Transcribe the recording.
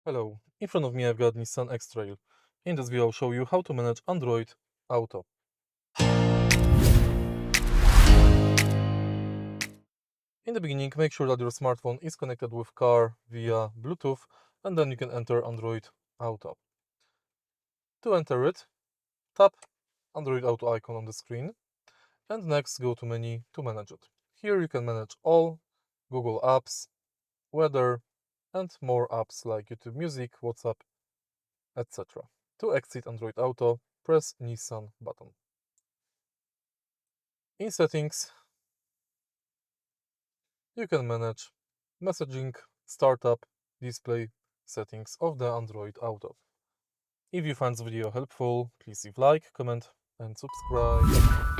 Hello, in front of me I've got Nissan X-Trail. In this video I'll show you how to manage Android Auto. In the beginning, make sure that your smartphone is connected with car via Bluetooth, and then you can enter Android Auto. To enter it, tap Android Auto icon on the screen, and next go to menu to manage it. Here you can manage all Google apps, weather, and more apps like YouTube Music, WhatsApp, etc. To exit Android Auto, press Nissan button. In settings, you can manage messaging, startup, display settings of the Android Auto. If you find this video helpful, please leave like, comment and subscribe.